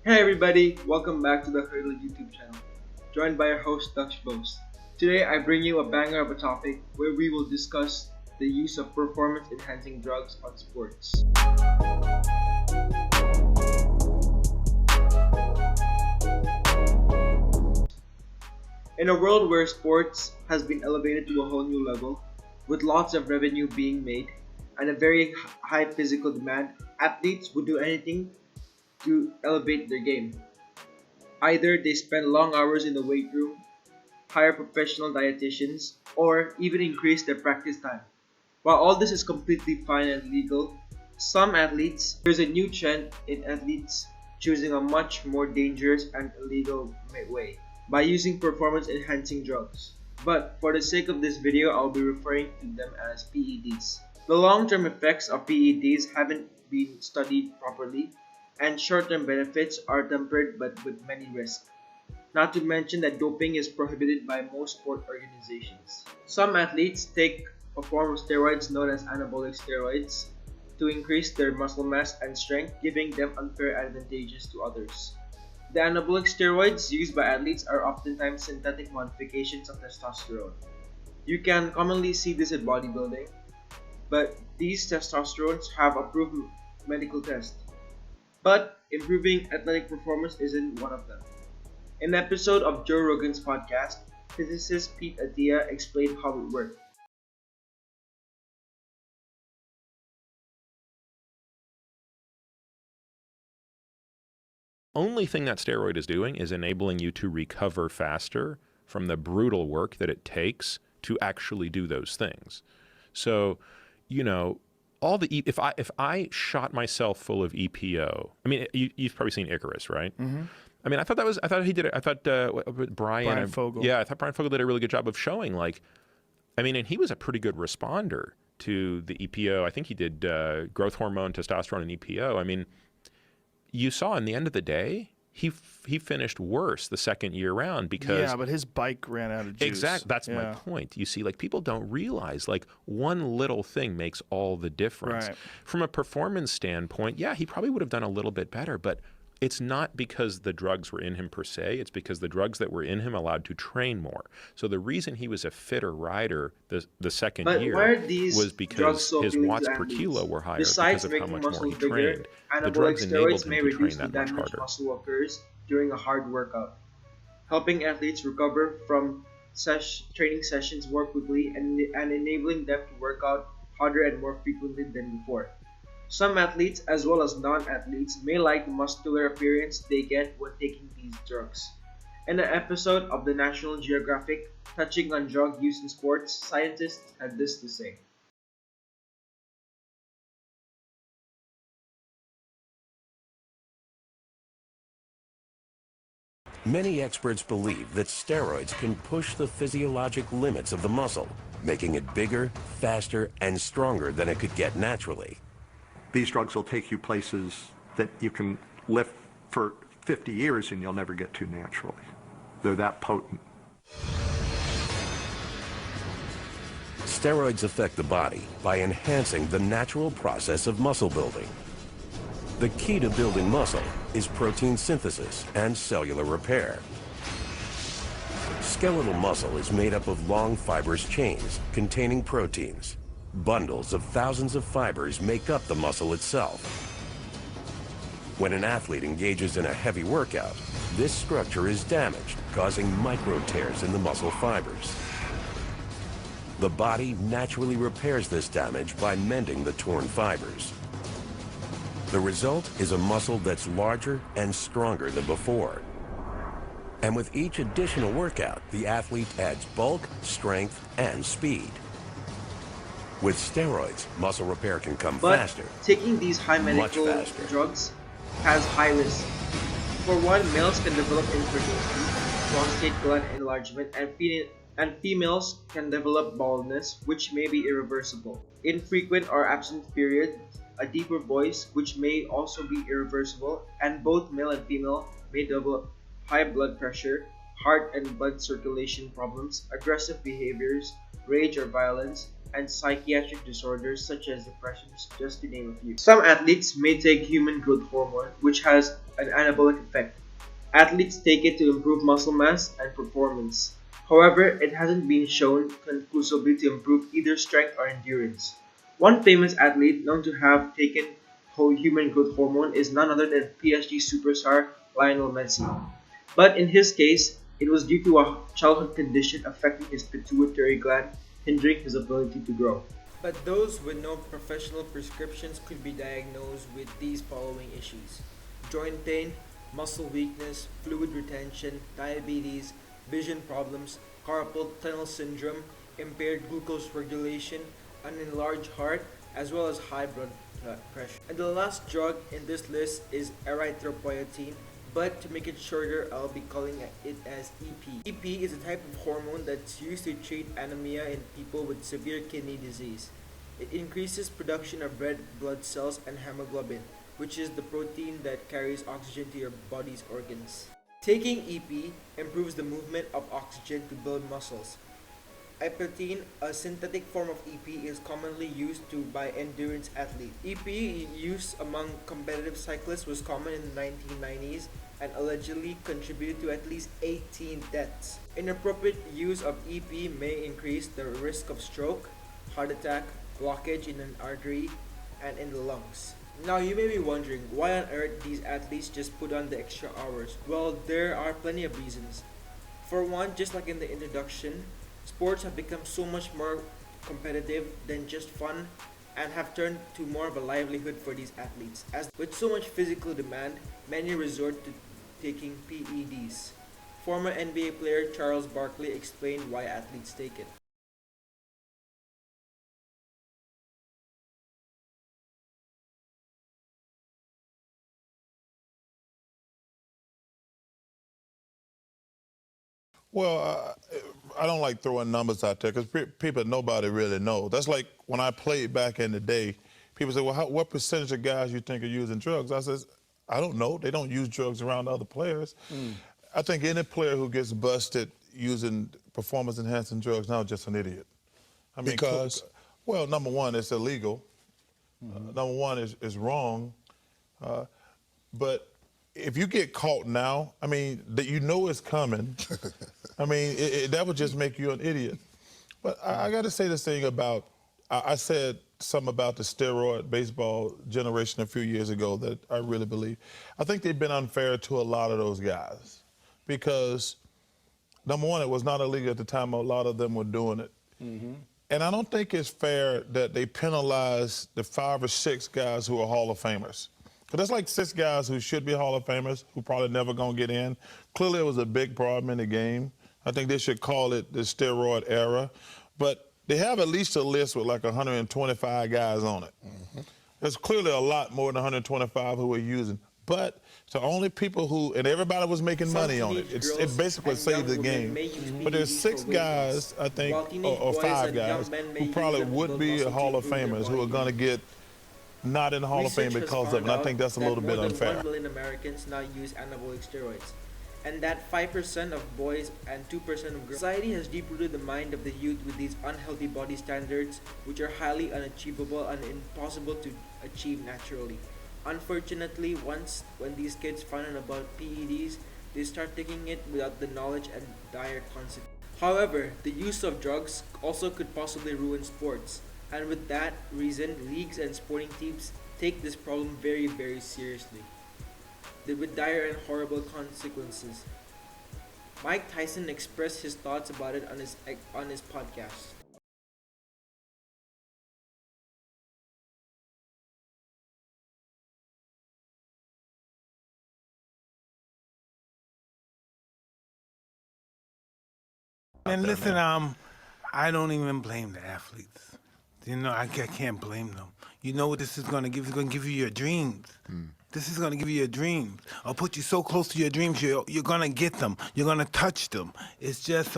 Hey everybody, welcome back to the Hurdle YouTube channel, joined by our host Dutch Bose. Today I bring you a banger of a topic where we will discuss the use of performance-enhancing drugs on sports. In a world where sports has been elevated to a whole new level, with lots of revenue being made and a very high physical demand, athletes would do anything to elevate their game. Either they spend long hours in the weight room, hire professional dietitians, or even increase their practice time. While all this is completely fine and legal, there's a new trend in athletes choosing a much more dangerous and illegal way by using performance enhancing drugs. But for the sake of this video, I'll be referring to them as PEDs. The long-term effects of PEDs haven't been studied properly, and short-term benefits are tempered but with many risks. Not to mention that doping is prohibited by most sport organizations. Some athletes take a form of steroids known as anabolic steroids to increase their muscle mass and strength, giving them unfair advantages to others. The anabolic steroids used by athletes are oftentimes synthetic modifications of testosterone. You can commonly see this in bodybuilding, but these testosterones have approved medical tests. But improving athletic performance isn't one of them. In an episode of Joe Rogan's podcast, physicist Pete Attia explained how it worked. Only thing that steroid is doing is enabling you to recover faster from the brutal work that it takes to actually do those things. So, if I shot myself full of EPO, I mean, you've probably seen Icarus, right? Mm-hmm. I mean, I thought he did it. I thought Brian Fogel. Yeah, I thought Brian Fogel did a really good job of showing, and he was a pretty good responder to the EPO. I think he did growth hormone, testosterone, and EPO. I mean, you saw in the end of the day, he finished worse the second year round because but his bike ran out of juice. Exactly, that's my point. You see, people don't realize one little thing makes all the difference. Right. From a performance standpoint, yeah, he probably would have done a little bit better, but it's not because the drugs were in him per se. It's because the drugs that were in him allowed to train more. So the reason he was a fitter rider the second year was because his watts per kilo were higher Besides because of how making much more he muscles bigger, trained. The anabolic drugs enabled steroids him may to train reduce the that much damage harder. muscle occurs during a hard workout, helping athletes recover from training sessions more quickly and enabling them to work out harder and more frequently than before. Some athletes, as well as non-athletes, may like the muscular appearance they get when taking these drugs. In an episode of the National Geographic touching on drug use in sports, scientists had this to say. Many experts believe that steroids can push the physiologic limits of the muscle, making it bigger, faster, and stronger than it could get naturally. These drugs will take you places that you can lift for 50 years and you'll never get to naturally. They're that potent. Steroids affect the body by enhancing the natural process of muscle building. The key to building muscle is protein synthesis and cellular repair. Skeletal muscle is made up of long fibrous chains containing proteins. Bundles of thousands of fibers make up the muscle itself. When an athlete engages in a heavy workout, this structure is damaged, causing micro tears in the muscle fibers. The body naturally repairs this damage by mending the torn fibers. The result is a muscle that's larger and stronger than before. And with each additional workout, the athlete adds bulk, strength, and speed. With steroids, muscle repair can come faster. But taking these high medical drugs has high risk. For one, males can develop infertility, prostate gland enlargement, and females can develop baldness, which may be irreversible. Infrequent or absent periods, a deeper voice, which may also be irreversible, and both male and female may develop high blood pressure, heart and blood circulation problems, aggressive behaviors, rage or violence, and psychiatric disorders such as depression, just to name a few. Some athletes may take human growth hormone, which has an anabolic effect. Athletes take it to improve muscle mass and performance. However, it hasn't been shown conclusively to improve either strength or endurance. One famous athlete known to have taken whole human growth hormone is none other than PSG superstar Lionel Messi. But in his case, it was due to a childhood condition affecting his pituitary gland, hindering his ability to grow. But those with no professional prescriptions could be diagnosed with these following issues: joint pain, muscle weakness, fluid retention, diabetes, vision problems, carpal tunnel syndrome, impaired glucose regulation, an enlarged heart, as well as high blood pressure. And the last drug in this list is erythropoietin, but to make it shorter, I'll be calling it as EP. EP is a type of hormone that's used to treat anemia in people with severe kidney disease. It increases production of red blood cells and hemoglobin, which is the protein that carries oxygen to your body's organs. Taking EP improves the movement of oxygen to build muscles. Epoetin, a synthetic form of EP, is commonly used by endurance athletes. EP use among competitive cyclists was common in the 1990s and allegedly contributed to at least 18 deaths. Inappropriate use of EP may increase the risk of stroke, heart attack, blockage in an artery, and in the lungs. Now you may be wondering, why on earth these athletes just put on the extra hours? Well, there are plenty of reasons. For one, just like in the introduction, sports have become so much more competitive than just fun and have turned to more of a livelihood for these athletes. As with so much physical demand, many resort to taking PEDs. Former NBA player Charles Barkley explained why athletes take it. Well, I don't like throwing numbers out there because people, nobody really knows. That's like when I played back in the day, people say, well, what percentage of guys you think are using drugs? I says, I don't know. They don't use drugs around other players. I think any player who gets busted using performance-enhancing drugs now is just an idiot. I mean, Because? well, number one, it's illegal. Number one is wrong. But if you get caught now, I mean, that you know it's coming. I mean, that would just make you an idiot. But I got to say this thing about, I said something about the steroid baseball generation a few years ago that I really believe. I think they've been unfair to a lot of those guys because, number one, it was not illegal at the time a lot of them were doing it. And I don't think it's fair that they penalize the 5 or 6 guys who are Hall of Famers. Because there's like 6 guys who should be Hall of Famers who probably never gonna get in. Clearly it was a big problem in the game. I think they should call it the steroid era. But they have at least a list with like 125 guys on it. There's clearly a lot more than 125 who are using. But the only people who, and everybody was making money on it. It basically saved the game. But there's 6 guys, I think, or 5 guys, who probably would be Hall of Famers who are gonna get not in the Hall of Fame because of it, and I think that's a little bit unfair. More than 1 million Americans now use anabolic steroids, and that 5% of boys and 2% of girls. Society has deep-rooted the mind of the youth with these unhealthy body standards, which are highly unachievable and impossible to achieve naturally. Unfortunately, when these kids find out about PEDs, they start taking it without the knowledge and dire consequences. However, the use of drugs also could possibly ruin sports. And with that reason, leagues and sporting teams take this problem very, very seriously, with dire and horrible consequences. Mike Tyson expressed his thoughts about it on his podcast. And listen, I don't even blame the athletes. You know, I can't blame them. You know what this is going to give? It's going to give you your dreams. This is going to give you your dreams. I'll put you so close to your dreams, you're going to get them. You're going to touch them. It's just,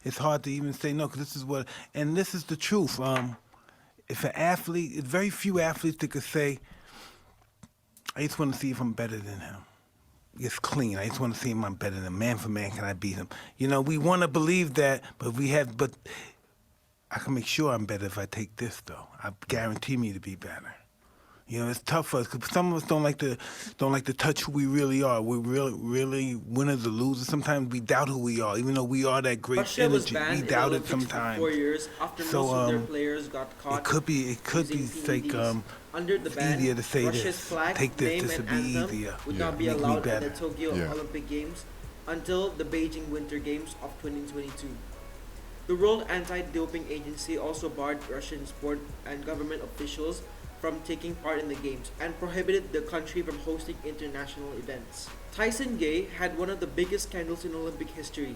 it's hard to even say no, because this is what, and this is the truth. If an athlete, very few athletes that could say, I just want to see if I'm better than him. It's clean. I just want to see him I'm better than him. Man for man, can I beat him? You know, we want to believe that, but I can make sure I'm better if I take this, though. I guarantee me to be better. You know, it's tough for us because some of us don't like to touch who we really are. We're really winners or losers. Sometimes we doubt who we are, even though we are that great Russia was energy. We banned in the doubt it Olympics for sometimes. 4 years after So, most of their players got caught it could be using like PEDs. Under the it's ban, easier to say Russia's this. flag, Take this. name, This and would be anthem easier. would Yeah. not be Make me allowed at better. the Tokyo Yeah. Olympic Games until the Beijing Winter Games of 2022. The World Anti-Doping Agency also barred Russian sport and government officials from taking part in the games and prohibited the country from hosting international events. Tyson Gay had one of the biggest scandals in Olympic history.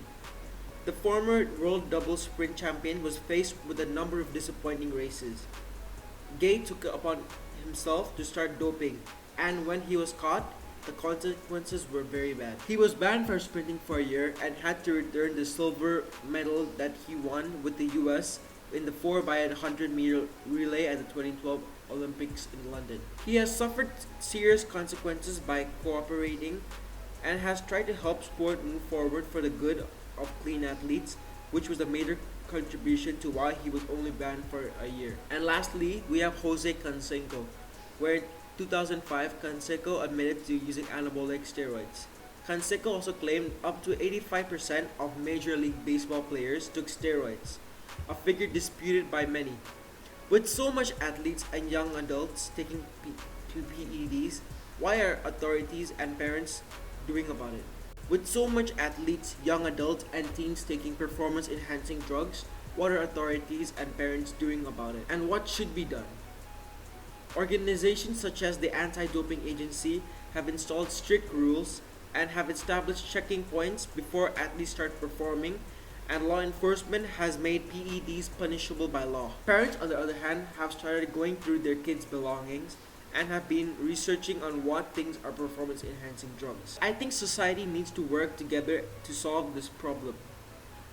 The former world doubles sprint champion was faced with a number of disappointing races. Gay took it upon himself to start doping, and when he was caught, the consequences were very bad. He was banned from sprinting for a year and had to return the silver medal that he won with the US in the 4x100-meter relay at the 2012 Olympics in London. He has suffered serious consequences by cooperating and has tried to help sport move forward for the good of clean athletes, which was a major contribution to why he was only banned for a year. And lastly, we have Jose Kansenko, where in 2005 Kansenko admitted to using anabolic steroids. Kansenko also claimed up to 85% of Major League Baseball players took steroids, a figure disputed by many. With so much athletes and young adults taking PEDs, why are authorities and parents doing about it? With so much athletes, young adults, and teens taking performance-enhancing drugs, what are authorities and parents doing about it? And what should be done? Organizations such as the Anti-Doping Agency have installed strict rules and have established checking points before athletes start performing, and law enforcement has made PEDs punishable by law. Parents, on the other hand, have started going through their kids' belongings and have been researching on what things are performance-enhancing drugs. I think society needs to work together to solve this problem.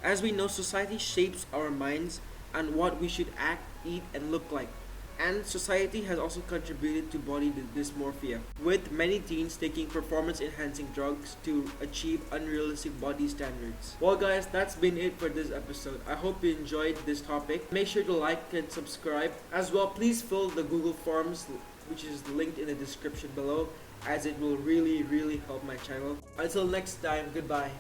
As we know, society shapes our minds and what we should act, eat, and look like. And society has also contributed to body dysmorphia, with many teens taking performance-enhancing drugs to achieve unrealistic body standards. Well guys, that's been it for this episode. I hope you enjoyed this topic. Make sure to like and subscribe. As well, please fill the Google Forms, which is linked in the description below, as it will really help my channel. Until next time, goodbye.